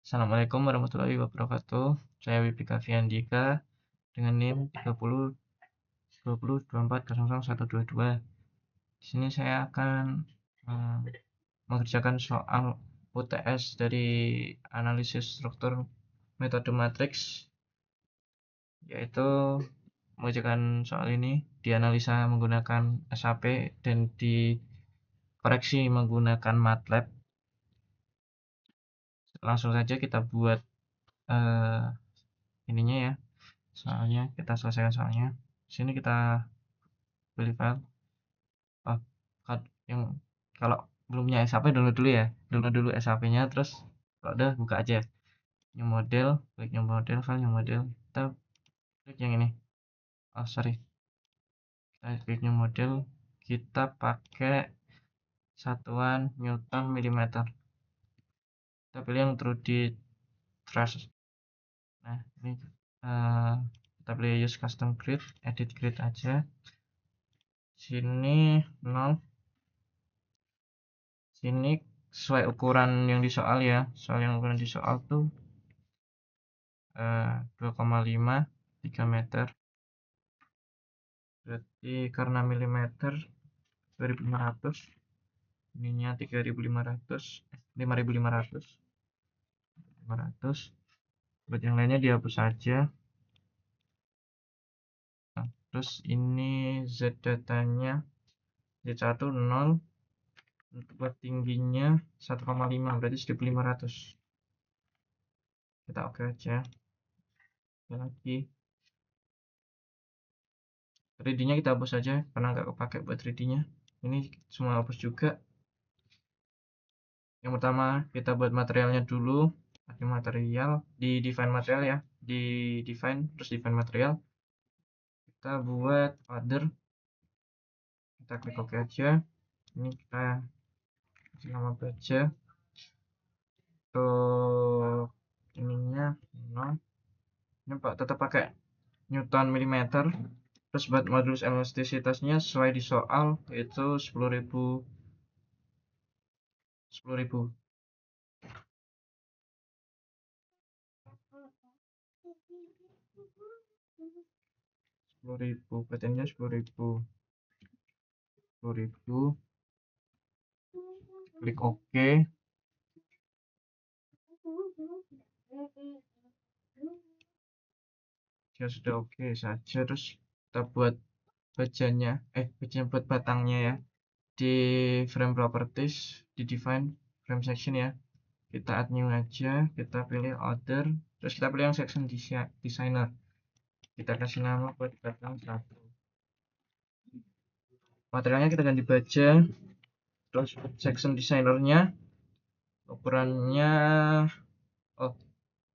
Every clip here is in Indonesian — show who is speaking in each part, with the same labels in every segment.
Speaker 1: Assalamualaikum warahmatullahi wabarakatuh. Saya Wipika Fiandika dengan NIM 30 20 24 00 122. Di sini saya akan mengerjakan soal UTS dari analisis struktur metode matriks, yaitu mengerjakan soal ini dianalisa menggunakan SAP dan dikoreksi menggunakan MATLAB. Langsung saja kita buat ininya ya, soalnya kita selesaikan soalnya. Sini kita pilih file. Yang kalau belum punya SAP download dulu ya, download dulu SAP-nya, terus kalau udah buka aja new model, klik new model, file new model, kita klik yang ini. Sorry, kita klik new model, kita pakai satuan Newton milimeter. Kita pilih yang true di trace. Nah, ini kita pilih use custom grid, edit grid aja. Sini 0. Sini sesuai ukuran yang di soal ya. Soal yang ukuran di soal tuh 2,5 3 meter. Berarti karena milimeter 2500, ininya 3500, 5500. 500. Buat yang lainnya dihapus saja. Nah, terus ini Z datanya Z1 0. Untuk buat tingginya 1,5, berarti 1500. Kita oke aja. Lagi 3D-nya kita hapus saja karena nggak kepake buat 3D-nya. Ini semua hapus juga. Yang pertama kita buat materialnya dulu. Pakai material di define material ya, di define terus define material. Kita buat other. Kita klik OK aja. Ini kita kasih nama baja. Untuk ininya 0. Ini tetap pakai Newton milimeter. Terus buat modulus elastisitasnya sesuai di soal yaitu 10.000. 10.000. 10.000, patennya 10.000. 10.000. Klik OK. Ya sudah oke saja. Terus kita buat bajanya, buat batangnya ya, di frame properties, di define frame section ya. Kita add new aja, kita pilih order, terus kita pilih yang section designer. Kita kasih nama buat batang 1. Materialnya kita ganti baja. Terus section designernya ukurannya,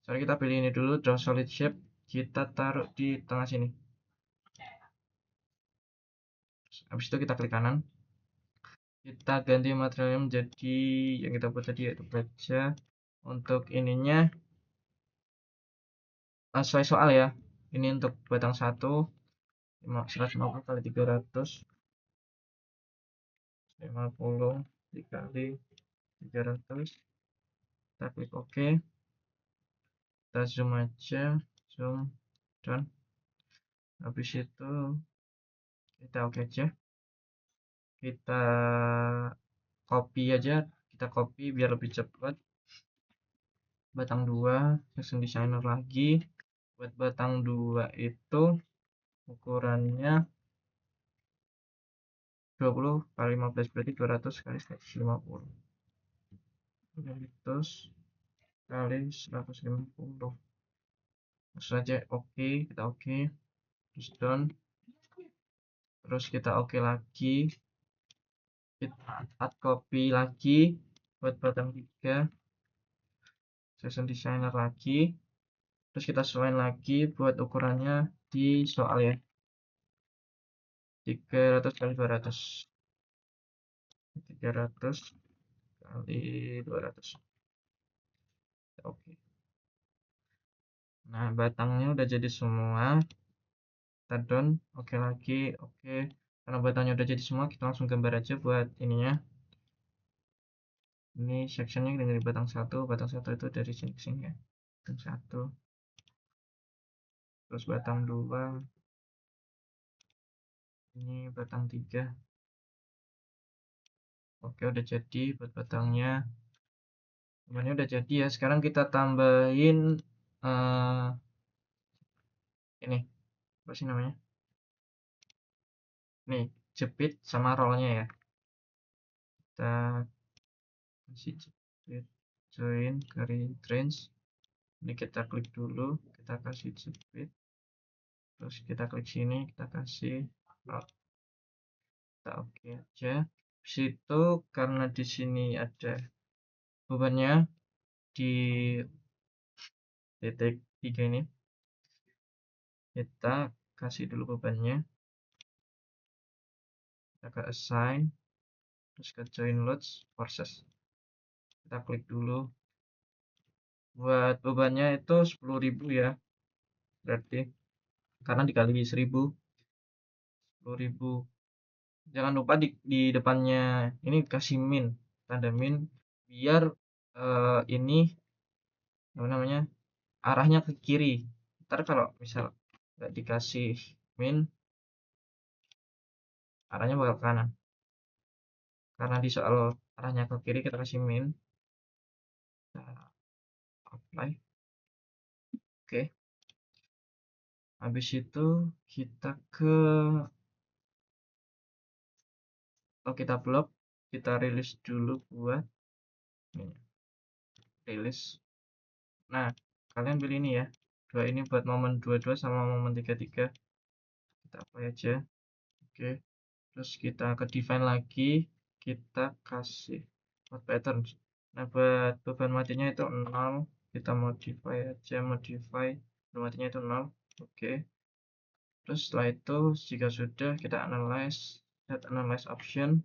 Speaker 1: kita pilih ini dulu, draw solid shape. Kita taruh di tengah sini. Habis itu kita klik kanan. Kita ganti materialnya menjadi yang kita buat tadi, yaitu baja. Untuk ininya sesuai soal ya. Ini untuk batang 1 150 kali 300, 50 dikali 300. Kita klik OK. Kita zoom aja, zoom done. Habis itu kita OK aja. Kita copy aja, kita copy biar lebih cepat. Batang 2 section designer lagi. Buat batang 2 itu ukurannya 20 kali 15, berarti 200 kali 150. 200 kali 150. Langsung aja oke, kita oke. Terus done. Terus kita oke lagi. Kita add copy lagi buat batang 3. Section designer lagi. Terus kita sesuaikan lagi buat ukurannya di soal ya. 300 kali 200. 300 kali 200. Oke. Nah, batangnya udah jadi semua. Kita done, oke lagi, oke. Karena batangnya udah jadi semua, kita langsung gambar aja buat ininya. Ini sectionnya dari batang satu itu dari sini ke sini ya, batang satu, terus batang dua, ini batang tiga. Oke, udah jadi buat batangnya. Batangnya udah jadi ya. Sekarang kita tambahin ini apa sih namanya? Nih, jepit sama rollnya ya. Kita kasih jepit, join ke retrace. Ini kita klik dulu, kita kasih jepit, terus kita klik sini, kita kasih roll. Kita oke aja. Situ karena di sini ada bebannya di titik 3 ini, kita kasih dulu bebannya, kita ke assign, terus ke join loads forces, kita klik dulu. Buat bebannya itu 10.000 ya, berarti karena dikali 1000, 10.000. Jangan lupa di depannya ini kasih min, tanda min, biar ini apa namanya, arahnya ke kiri. Ntar kalau misal nggak dikasih min, arahnya bakal ke kanan. Karena di soal arahnya ke kiri, kita kasih min, kita apply. Oke, habis itu kita ke kita blok, kita rilis dulu buat ini, rilis. Nah, kalian pilih ini ya, dua ini buat momen 22 sama momen 33, kita apply aja. Oke, terus kita ke define lagi, kita kasih buat patterns. Nah, buat beban matinya itu 0, kita modify aja, modify beban matinya itu 0. Oke, terus setelah itu jika sudah, kita analyze, set analyze option,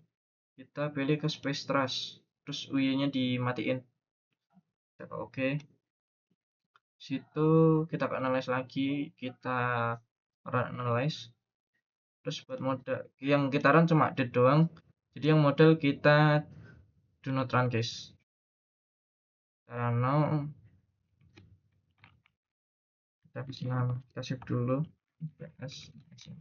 Speaker 1: kita pilih ke space trace, terus UI nya dimatiin, kita ke oke. Situ kita ke analyze lagi, kita run analyze. Terus buat modal yang kita run cuma dead doang, jadi yang modal kita do not run case. Karena kita kasih nama, kita save dulu, ps save.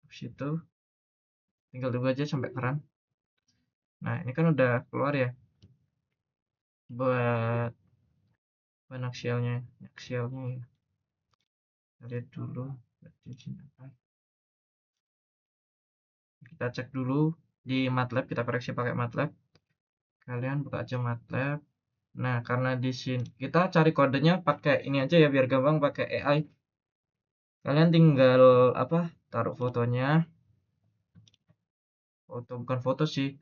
Speaker 1: Habis itu tinggal tunggu aja sampai run. Nah, ini kan udah keluar ya buat aksialnya ya. Kita lihat dulu kita cek dulu di MATLAB, kita koreksi pakai MATLAB. Kalian buka aja MATLAB. Nah, karena di sini kita cari kodenya pakai ini aja ya, biar gampang pakai AI. Kalian tinggal apa, taruh fotonya, bukan foto sih,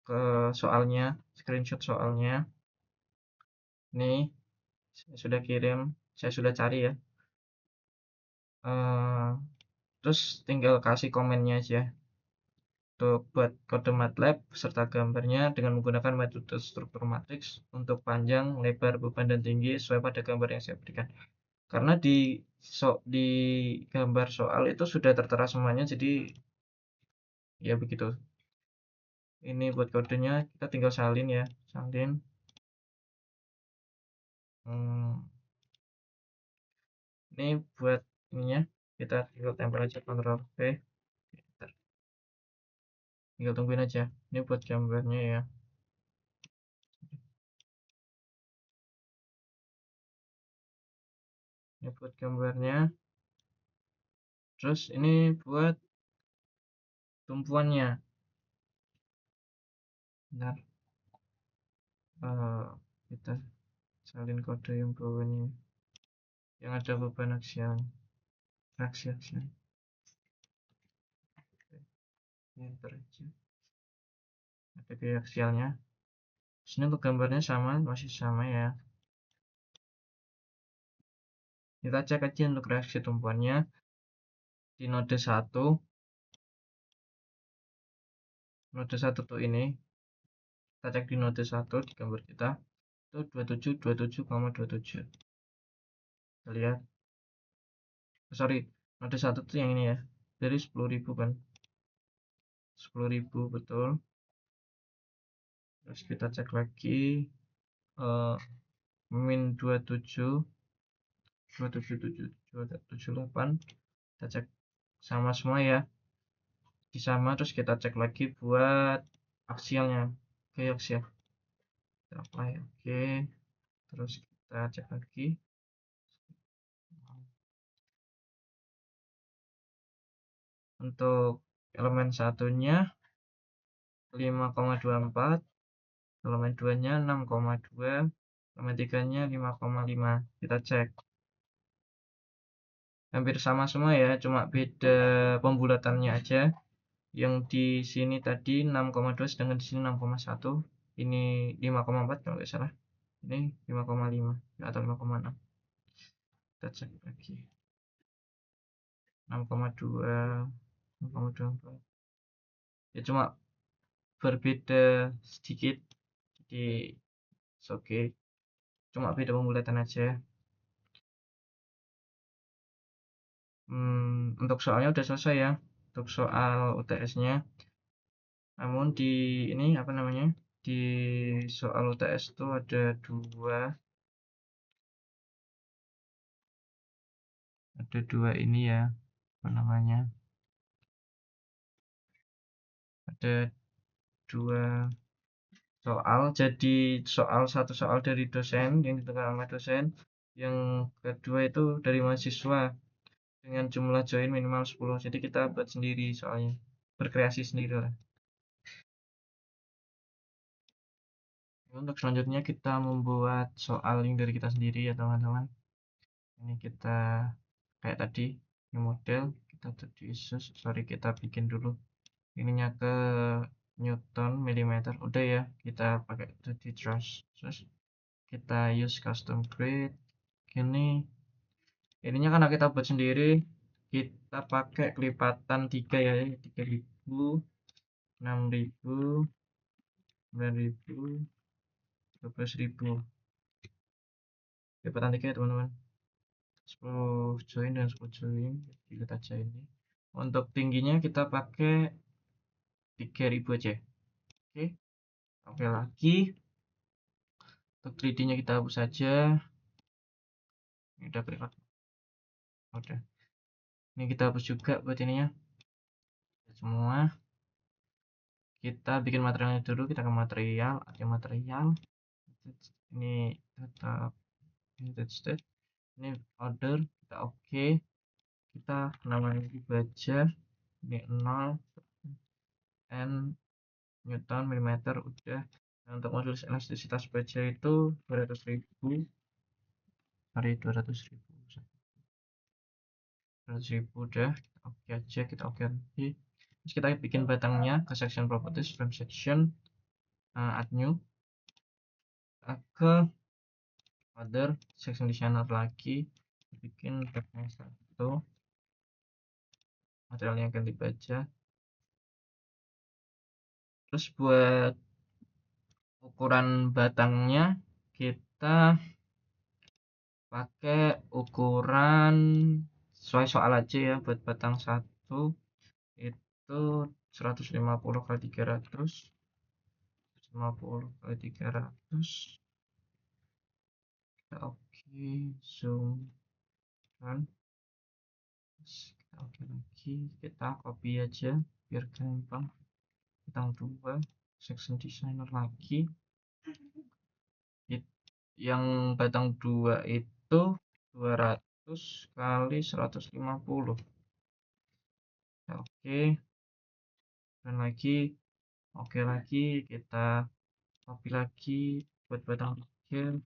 Speaker 1: ke soalnya, screenshot soalnya. Nih, saya sudah kirim, saya sudah cari ya. Terus tinggal kasih komennya aja. Untuk buat kode MATLAB serta gambarnya dengan menggunakan metode struktur matriks untuk panjang, lebar, beban, dan tinggi sesuai pada gambar yang saya berikan. Karena di gambar soal itu sudah tertera semuanya, jadi ya begitu. Ini buat kodenya, kita tinggal salin ya, salin. Ini buat ininya, kita tinggal tempel aja, Ctrl V. Tinggal tungguin aja. Ini buat gambarnya ya. Ini buat gambarnya. Terus ini buat tumpuannya. Bentar. Kita salin kode yang bawahnya, yang ada beban aksial. Aksial. Enter aja. Ada gaya aksialnya. Sini untuk gambarnya sama, masih sama ya. Kita cek aja untuk reaksi tumpuannya di node 1. Node 1 tuh ini. Kita cek di node 1 di gambar kita. Itu 27,27. Kita lihat. Sorry, node 1 tuh yang ini ya. Dari 10.000 kan. 10.000 betul. Terus kita cek lagi min 27.78, kita cek sama semua ya, di sama. Terus kita cek lagi buat aksialnya. Oke, aksial kita apply. Oke, terus kita cek lagi untuk elemen satunya 5,24, elemen 2 nya 6,2, elemen 3 nya 5,5. Kita cek hampir sama semua ya, cuma beda pembulatannya aja. Yang di sini tadi 6,2, sedangkan di sini 6,1. Ini 5,4 kalau nggak salah. Ini 5,5 atau 5,6. Kita cek lagi. 6,2, 6,24. Ya cuma berbeda sedikit. Jadi oke. Cuma beda pembulatan aja. Untuk soalnya udah selesai ya. Untuk soal UTS-nya. Namun di ini apa namanya? Di soal UTS itu ada dua ini ya, apa namanya? Ada dua soal. Jadi satu soal dari dosen yang ditentukan oleh dosen, yang kedua itu dari mahasiswa dengan jumlah join minimal 10. Jadi kita buat sendiri soalnya, berkreasi sendiri lah. Untuk selanjutnya kita membuat soal yang dari kita sendiri ya teman-teman. Ini kita kayak tadi, new model, kita kita bikin dulu ininya ke Newton milimeter. Udah ya, kita pakai 2D truss. Terus kita use custom grid. Ininya karena kita buat sendiri, kita pakai kelipatan 3 ya, 3.000, 6.000, 9.000, 12.000. Kelipatan 3 ya teman-teman. 10 join dan 10 join, dilihat aja ini. Untuk tingginya kita pakai 3.000 aja. Oke lagi. Untuk 3D-nya kita hapus saja. Ini udah kelihatan. Udah. Ini kita hapus juga buat ininya. Semua. Kita bikin materialnya dulu. Kita ke material. Ada material. Ini tetap United States. Ini order. Kita oke. Kita namanya baja. Ini 0. N Newton milimeter. Udah. Nah, untuk modulus elastisitas baja itu 200.000. Sorry, 200.000. 200.000 udah. Kita oke aja. Kita oke lagi. Terus kita bikin batangnya ke section properties, frame section, add new, ke other section designer lagi, bikin batang satu, materialnya ganti baja. Terus buat ukuran batangnya kita pakai ukuran sesuai soal aja ya. Buat batang satu itu 150 kali 300, 150 kali 300. Kita oke, zoom kan. Kita oke lagi, kita copy aja biar gampang. Batang 2 section designer lagi. Yang batang 2 itu 200 kali 150. Oke. Dan lagi oke lagi, kita copy lagi buat batang 3.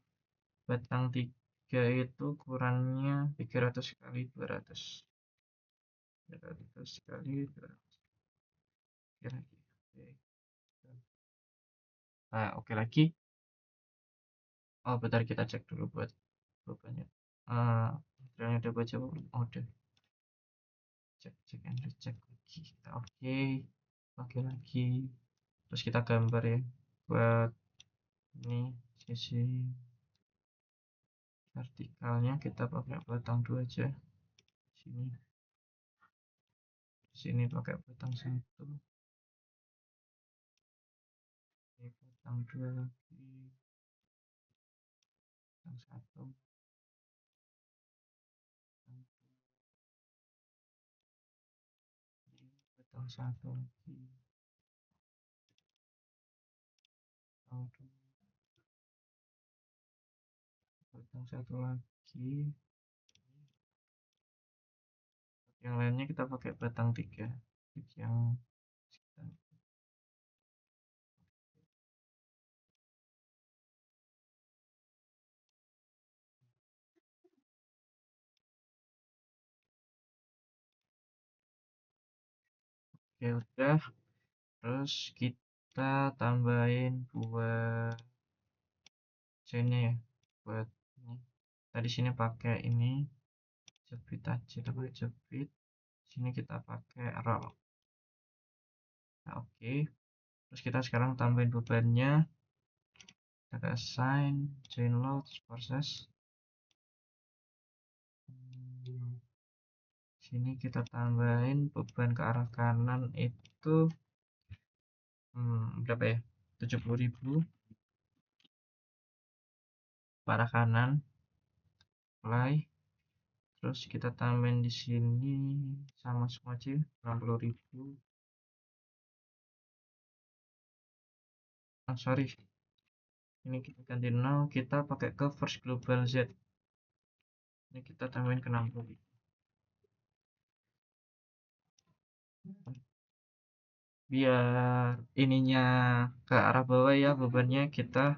Speaker 1: Batang 3 itu ukurannya 300 kali 200. 300 kali 200. Oke lagi. Nah, oke lagi. Oh, bentar kita cek dulu buat bebannya. Materialnya udah baca belum? Oh, udah. Cek and recheck lagi. Kita oke lagi. Terus kita gambar ya buat ini sisi vertikalnya. Kita pakai batang 2 aja. Sini pakai batang 1. batang 2 lagi, batang 1, batang 1 lagi, batang 2, batang 1 lagi. Yang lainnya kita pakai batang 3 yang oke udah. Terus kita tambahin buat sini ya, buat ini. Tadi sini pakai ini jepit aja, kita pakai jepit. Sini kita pakai roll. Nah, oke. Terus kita sekarang tambahin bebannya. Kita assign chain load proses. Sini kita tambahin beban ke arah kanan itu berapa ya? 70.000 ke arah kanan. Apply. Terus kita tambahin di sini sama semua aja 60.000. Sorry, ini kita ganti 0, kita pakai ke first global Z. Ini kita tambahin ke 60. Biar ininya ke arah bawah ya, bebannya kita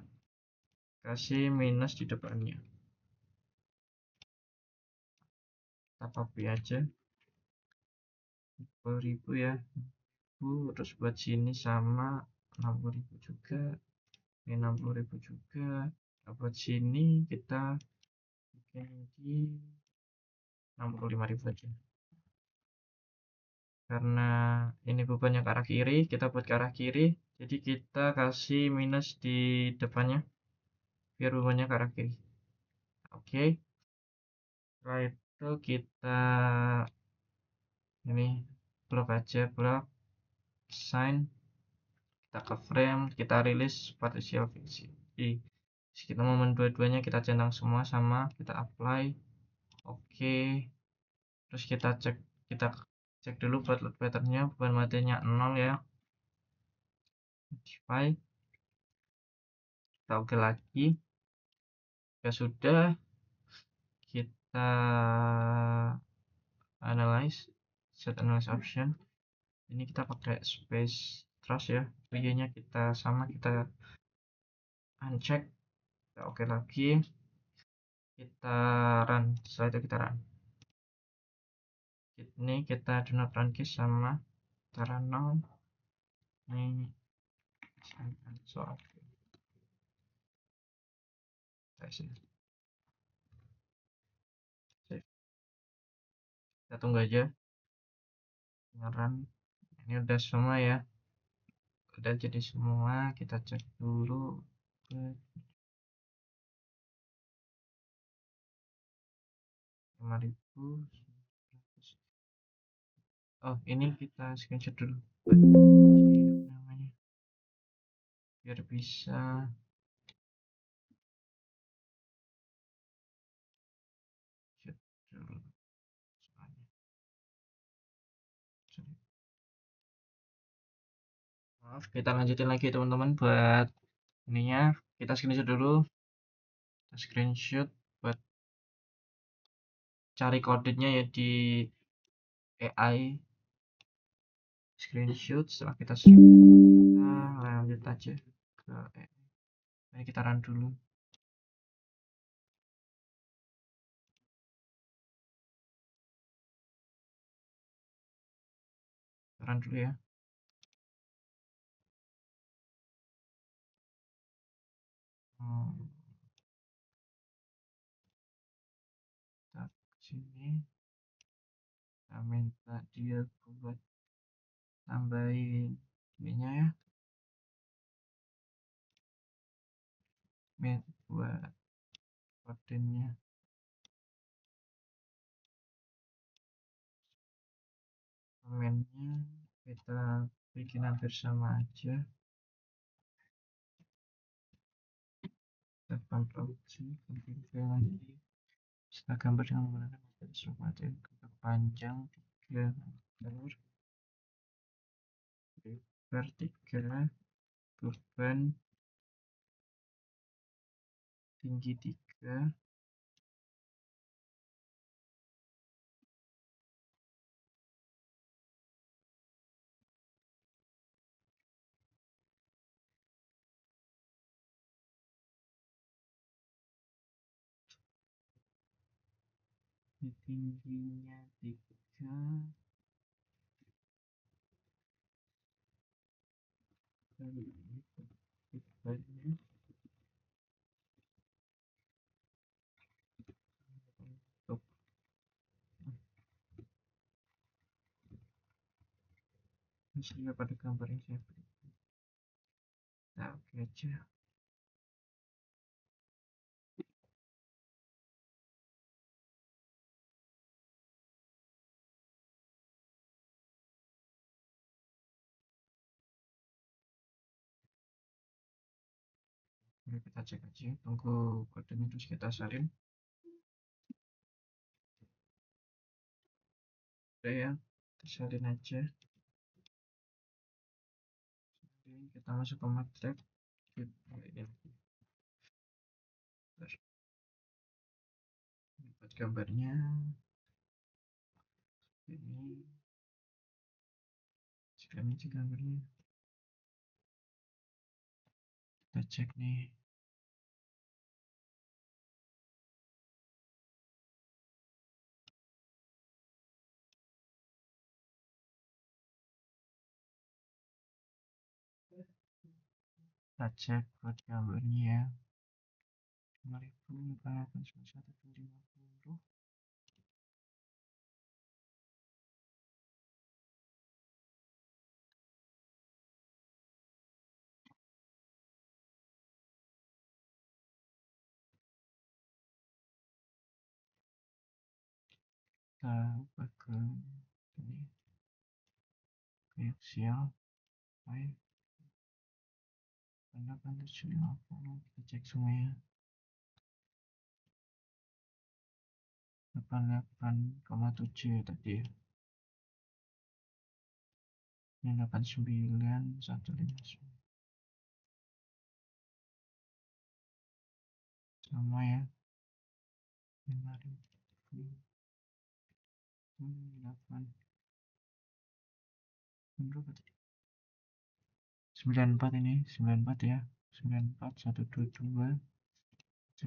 Speaker 1: kasih minus di depannya. Kita copy aja 10.000 ya. Terus buat sini sama 60.000 juga. Ini 60.000 juga. Nah, buat sini kita bikin di 65.000 aja. Karena ini bebannya ke arah kiri, kita buat ke arah kiri, jadi kita kasih minus di depannya biar bebannya ke arah kiri. Oke. Setelah itu kita ini blok aja, blok sign, kita ke frame, kita rilis partial fixing. Jadi kita momen dua-duanya kita centang semua sama, kita apply. Oke. Terus kita cek dulu buat load patternnya, beban matinya 0 ya. Modify. Kita oke lagi. Ya sudah, kita analyze, set analyze option. Ini kita pakai space trash ya. Y-nya kita sama, kita uncheck. Kita oke lagi. Kita run. Setelah itu kita run. Ini kita do not run case sama kita run now. Ini soal kita tunggu aja run. Ini udah semua ya, udah jadi semua. Kita cek dulu 5.000. Oh, ini kita screenshot dulu namanya biar bisa chat dulu soalnya. Maaf, kita lanjutin lagi teman-teman buat ininya. Kita screenshot dulu, kita screenshot buat cari kodenya ya di AI. Screenshot. Setelah kita lanjut aja ke AI. Ini kita run dulu. Run dulu ya. Kita sini, kita minta dia buat tambahin ininya ya, buat kodenya. Komennya kita bikin hampir sama aja. produksi, konfigurasi lagi. Setelah gambar dengan menggunakan metode stroke material panjang 3 meter, lebar 3, beban tinggi 3, tingginya 3, bebannya untuk hasilnya pada gambar yang saya beri. Nah, oke aja. Oke, kita cek aja, tunggu kodenya terus kita salin. Udah ya, kita salin aja. Kita masuk ke MATLAB. Ini buat gambarnya ini, sekarang ini gambarnya kita cek nih. Kita cek buat gambarnya ya. 5.891,50. Kita ubah ke ini, ke Excel file 8750. Kita cek semuanya 88,7 tadi ya. Ini 89,159 sama ya. 5.000 8 berapa tadi? 94 ini 94 ya. 94 122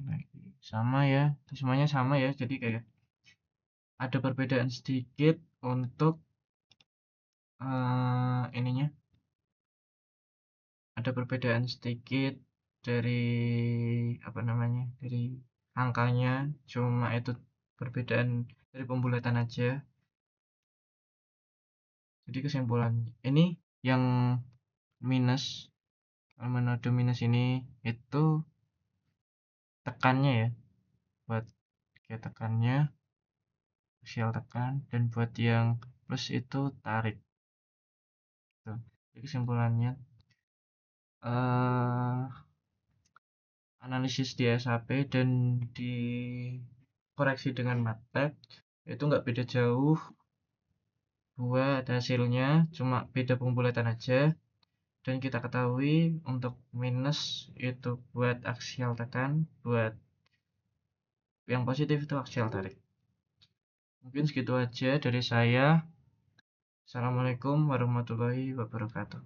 Speaker 1: lagi sama ya, semuanya sama ya. Jadi kayak ada perbedaan sedikit untuk ininya, ada perbedaan sedikit dari apa namanya, dari angkanya, cuma itu perbedaan dari pembulatan aja. Jadi kesimpulannya ini yang minus, menode minus ini itu tekannya ya, buat kayak tekannya aksial tekan, dan buat yang plus itu tarik. Tuh. Jadi kesimpulannya analisis di SAP dan dikoreksi dengan MATLAB itu nggak beda jauh buat hasilnya, cuma beda pembulatan aja. Dan kita ketahui untuk minus itu buat aksial tekan, buat yang positif itu aksial tarik. Mungkin segitu aja dari saya. Assalamualaikum warahmatullahi wabarakatuh.